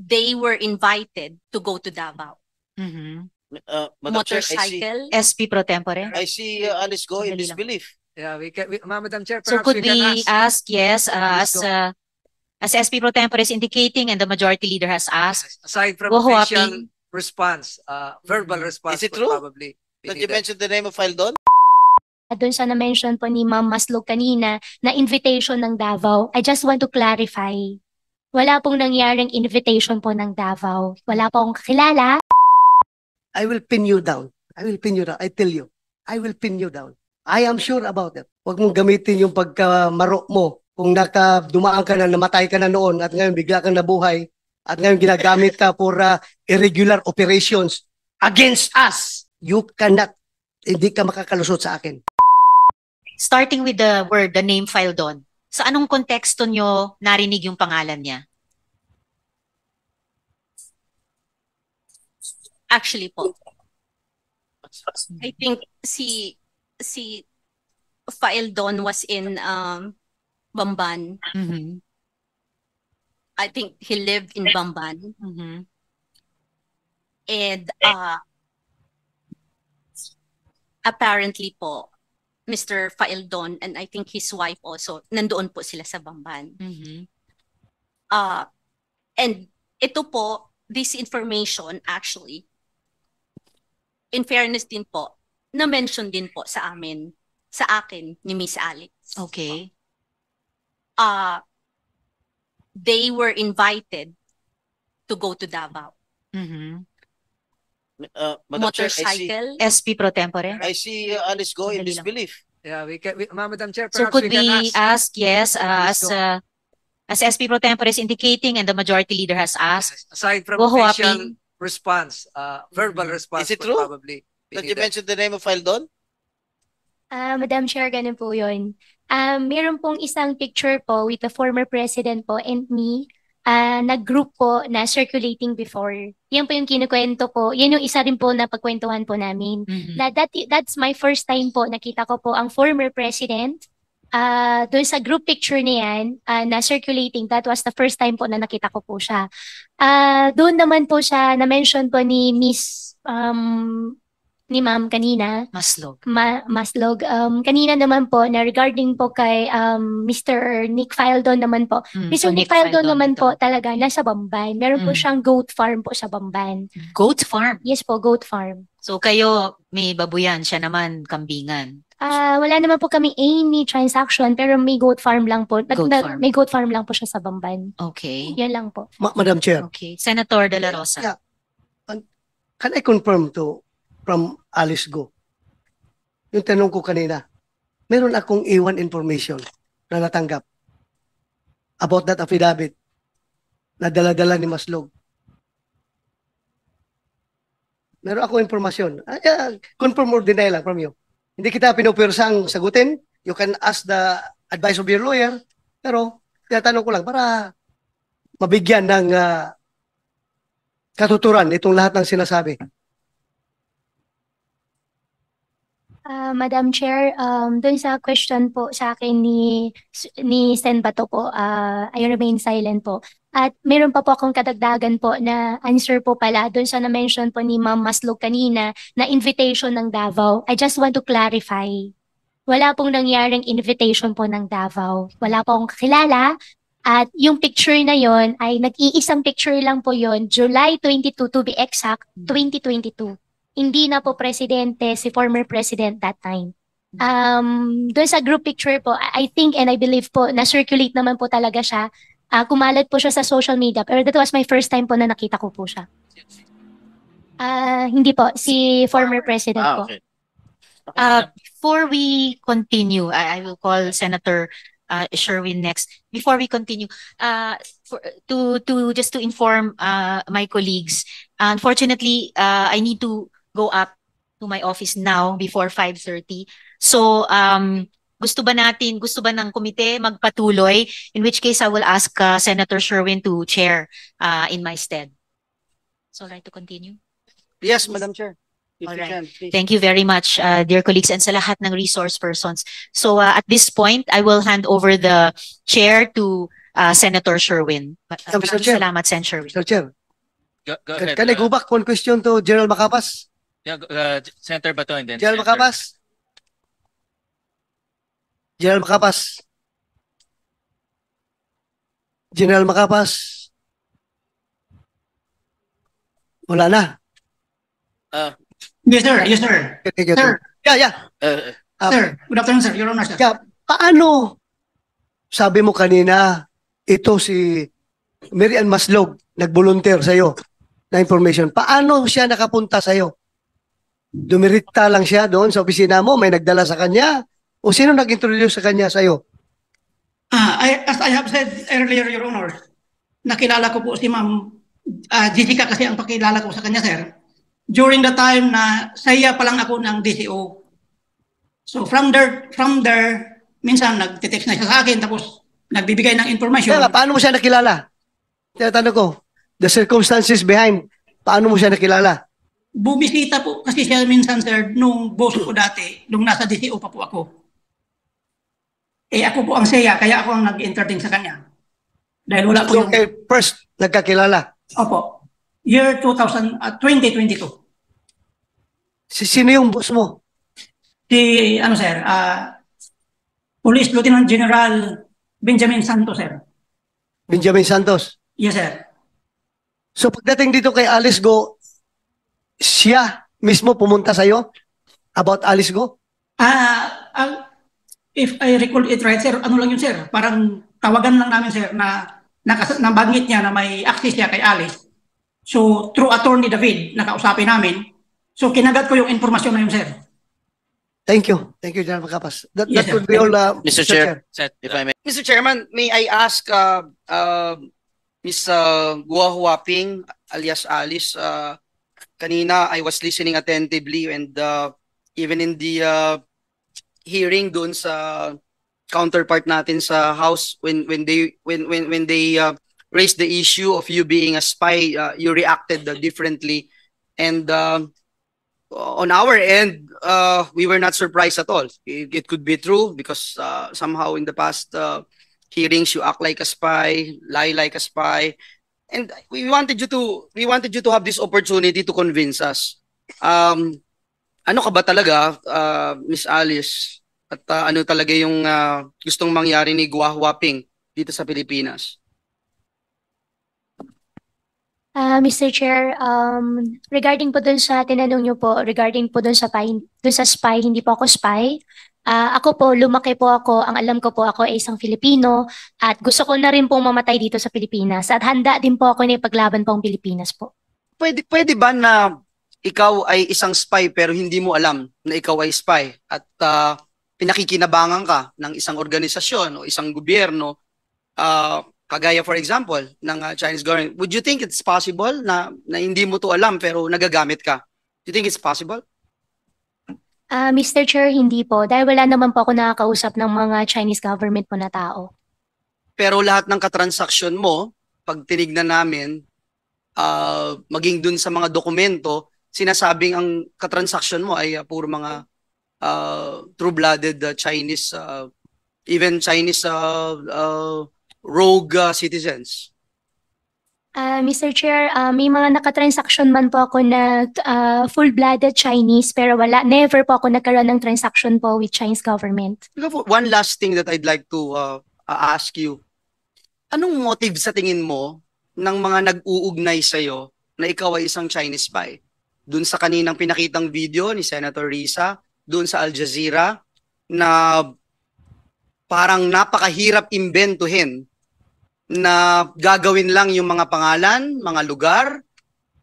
they were invited to go to Davao. Madam Chair, Motorcycle. SP Pro Tempore. I see Alice Go in Sandali lang. disbelief. Yeah, Madam Chair, So perhaps could we can we ask, yes, Please go. as SP Pro Tempore is indicating and the majority leader has asked, aside from Go official Huaping. response, verbal response Is it would true probably be That you needed. mentioned the name of Faldon? Doon sa na-mention po ni Ma'am Maslog kanina na invitation ng Davao, I just want to clarify. Wala pong nangyaring invitation po ng Davao. Wala pong kakilala. I will pin you down. I will pin you down. I tell you. I will pin you down. I am sure about it. Huwag mong gamitin yung pagkamaro mo. Kung dumaan ka na, namatay ka na noon at ngayon bigla kang nabuhay at ngayon ginagamit ka for irregular operations against us. You cannot, hindi ka makakalusot sa akin. starting with the name Faldon, sa anong konteksto nyo narinig yung pangalan niya? Actually po, I think si Faldon was in Bamban. Mm-hmm. I think he lived in Bamban. Mm-hmm. And apparently po, Mr. Faldon and I think his wife also, nandoon po sila sa Bamban. Mm-hmm. And ito po, this information actually, in fairness din po, na-mention din po sa amin, sa akin ni Miss Alex. Okay. They were invited to go to Davao. Mm-hmm. Madam Chair, Motorcycle. SP Pro Tempore. I see Alice Go in Sandali lang. disbelief. Yeah, Madam Chair, So perhaps could we can we ask, yes, Please go. as SP Pro Tempore is indicating and the majority leader has asked, aside from Go official Huaping. response, verbal response Is it would true probably be That you needed. mentioned the name of Faldon? Madam Chair, ganun po yun. Meron pong isang picture po with the former president po and me, nag-group po na circulating before. Yan po yung kinukwento ko. Yan yung isa rin po na pagkwentuhan po namin. Mhm. That's my first time po nakita ko po ang former president. Doon sa group picture niyan na circulating, that was the first time po na nakita ko po siya. Doon naman po siya na-mention po ni Miss ni Ma'am kanina. Maslog. Maslog. Kanina naman po na regarding po kay Mr. Nick Faldon naman po. So Mr. Nick Faldon naman po talaga nasa Bamban. Meron po siyang goat farm po sa Bamban. Goat farm. Yes po, goat farm. So kayo may babuyan, siya naman kambingan. Wala naman po kami any transaction pero may goat farm lang po. Goat farm. May goat farm lang po siya sa Bamban. Okay. Yan lang po. Madam Chair, Okay. Senator De La Rosa. Yeah. Can I confirm from Alice Go? Yung tanong ko kanina, meron akong A1 information na natanggap about that affidavit na dala-dala ni Maslog. Meron akong informasyon. Confirm or deny lang from you. Hindi kita pinupwersang sagutin. You can ask the advice of your lawyer. Pero tinatanong ko lang para mabigyan ng katuturan itong lahat ng sinasabi. Madam Chair, doon sa question po sa akin ni Sen Bato po, I remain silent po. At meron pa po akong kadagdagan po na answer po pala doon sa na-mention po ni Ma'am Maslog kanina na invitation ng Davao. I just want to clarify. Wala pong nangyaring invitation po ng Davao. Wala pong kakilala. At yung picture na yon ay nag-iisang picture lang po yon, July 22 to be exact, 2022. Hindi na po presidente si former president that time. Doon sa group picture po, I think and I believe po na-circulate naman po talaga siya. Kumalat po siya sa social media pero that was my first time po na nakita ko po siya. Hindi po, si former president po. Okay. Before we continue, I will call Senator Sherwin next. Before we continue, just to inform my colleagues, unfortunately, I need to go up to my office now before 5:30. So, gusto ba ng komite magpatuloy? In which case, I will ask Senator Sherwin to chair in my stead. So, right to continue? Yes, Madam Chair. If All you right. can, please. Thank you very much, dear colleagues, and sa lahat ng resource persons. So at this point, I will hand over the chair to Senator Sherwin. Mr. Chair. Salamat, Sen. Sherwin. Mr. Chair, Go ahead. Can I go back one question to General Macapas? Yeah, Senator Bato and then General Senator- Macapas? General Macapas? General Macapas? Wala na. Yes, sir. Yes, sir. Thank you. Sir. Yeah. Sir, good afternoon, sir. Your Honor, sir. Yeah. Paano, sabi mo kanina, ito si Mary Ann Maslog, nag-volunteer sa'yo na information. Paano siya nakapunta sa'yo? Dumirita lang siya doon sa opisina mo, may nagdala sa kanya? O sino nag-introduce sa kanya sa'yo? As I have said earlier, Your Honor, nakilala ko po si Ma'am Jessica kasi ang pakilala ko sa kanya, sir. During the time na saya pa lang ako ng DCO. So from there, minsan nagte-text na siya sa akin tapos nagbibigay ng information. Kaya nga, paano mo siya nakilala? Tinatanong ko, the circumstances behind, paano mo siya nakilala? Bumisita po kasi siya minsan, sir, nung boss ko dati, nung nasa DCO pa po ako. Ako po ang saya, kaya ako ang nag-entertain sa kanya. Dahil wala po So, yung... okay, first, nagkakilala. Opo. Year 2022. Sino yung boss mo? Si, sir, Police Lieutenant General Benjamin Santos, sir. Benjamin Santos. Yes, sir. So pagdating dito kay Alice Go, siya mismo pumunta sa'yo about Alice Go? If I recall it right, sir, ano lang yun, sir? Parang tawagan lang namin, sir, na nabanggit niya na may access siya kay Alice. So, through Attorney David, nakausapin namin. So, kinagat ko yung informasyon na yun, sir. Thank you. Thank you, General Macapas. That Yes, sir. would be all, Mr. Chair. If I may. Mr. Chairman, may I ask Ms. Gua Huaping alias Alice, kanina I was listening attentively and even in the hearing doon sa counterpart natin sa House when they raised the issue of you being a spy, you reacted differently, and on our end, we were not surprised at all. It could be true because somehow in the past hearings you act like a spy, lie like a spy, and we wanted you to have this opportunity to convince us. Ano ka ba talaga, Miss Alice? At ano talaga yung gustong mangyari ni Gua Huaping dito sa Pilipinas? Mr. Chair, regarding po dun sa tinanong niyo po, regarding po dun sa spy, hindi po ako spy. Ako po, lumaki po ako, ang alam ko po ako ay isang Filipino at gusto ko na rin pong mamatay dito sa Pilipinas at handa din po ako na ipaglaban po ang Pilipinas po. Pwede ba na ikaw ay isang spy pero hindi mo alam na ikaw ay spy at pinakikinabangan ka ng isang organisasyon o isang gobyerno, kagaya for example ng Chinese government? Would you think it's possible na hindi mo to alam pero nagagamit ka? Do you think it's possible? Mr. Chair, hindi po. Dahil wala naman po ako nakakausap ng mga Chinese government po na tao. Pero lahat ng katransaksyon mo, pag tinignan namin, maging dun sa mga dokumento, sinasabing ang katransaksyon mo ay puro mga true-blooded Chinese, even Chinese rogue citizens. Mr. Chair, may mga nakatransaction man po ako na full-blooded Chinese pero never po ako nagkaroon ng transaction po with Chinese government. One last thing that I'd like to ask you. Anong motive sa tingin mo ng mga nag-uugnay sa'yo na ikaw ay isang Chinese spy? Doon sa kaninang pinakitang video ni Senator Risa, doon sa Al Jazeera, na parang napakahirap imbentuhin na gagawin lang yung mga pangalan, mga lugar,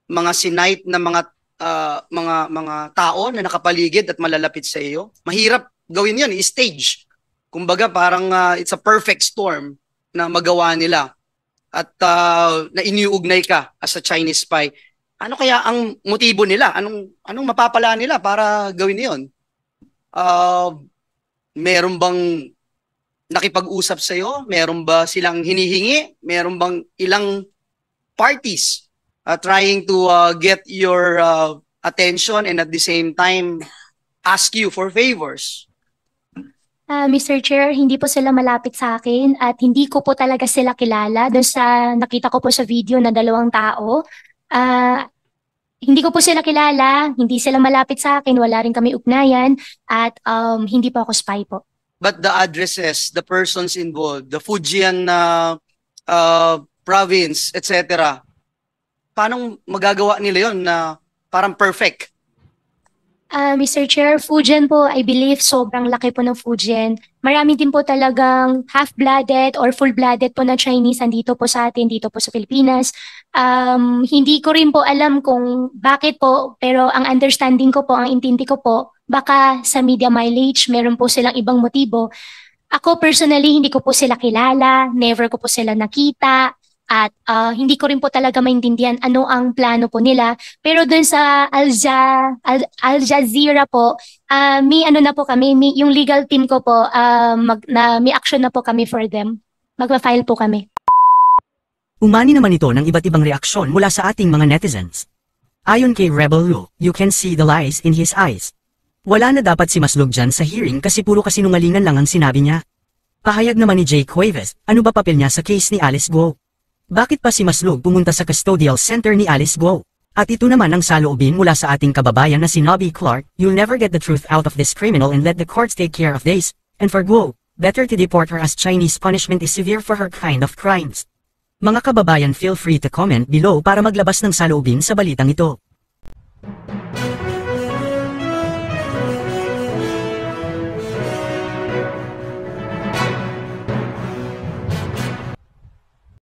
mga sinight na mga tao na nakapaligid at malalapit sa iyo. Mahirap gawin 'yan, i-stage. Kumbaga parang it's a perfect storm na magawa nila at na iniuugnay ka as a Chinese spy. Ano kaya ang motibo nila? Anong mapapala nila para gawin 'yon? Meron bang nakipag-usap sa iyo? Meron ba silang hinihingi? Meron bang ilang parties trying to get your attention and at the same time ask you for favors? Mr. Chair, hindi po sila malapit sa akin at hindi ko po talaga sila kilala. Doon sa nakita ko po sa video na 2 tao Hindi ko po sila kilala, hindi sila malapit sa akin, wala rin kami ugnayan, at hindi po ako spy po. But the addresses, the persons involved, the Fujian province, etc. Paano magagawa nila yon na parang perfect? Mr. Chair, Fujian po, I believe sobrang laki po ng Fujian. Marami din po talagang half-blooded or full-blooded po na Chinese andito po sa atin, dito po sa Pilipinas. Hindi ko rin po alam kung bakit po, pero ang understanding ko po, ang intindi ko po, baka sa media mileage, meron po silang ibang motibo. Ako personally, hindi ko po sila kilala, never ko po sila nakita, at hindi ko rin po talaga maintindihan ano ang plano po nila. Pero dun sa Al Jazeera po, may ano na po kami, yung legal team ko po, may action na po kami for them. Magpa-file po kami. Umani naman ito ng iba't ibang reaksyon mula sa ating mga netizens. Ayon kay Rebel Lu, you can see the lies in his eyes. Wala na dapat si Maslog dyan sa hearing kasi puro kasinungalingan lang ang sinabi niya. Pahayag naman ni Jay Cuevas, ano ba papel niya sa case ni Alice Guo? Bakit pa si Maslog pumunta sa custodial center ni Alice Guo? At ito naman ang saloobin mula sa ating kababayan na si Nobby Clark, you'll never get the truth out of this criminal and let the courts take care of this. And for Guo, better to deport her as Chinese punishment is severe for her kind of crimes. Mga kababayan, feel free to comment below para maglabas ng saloobin sa balitang ito.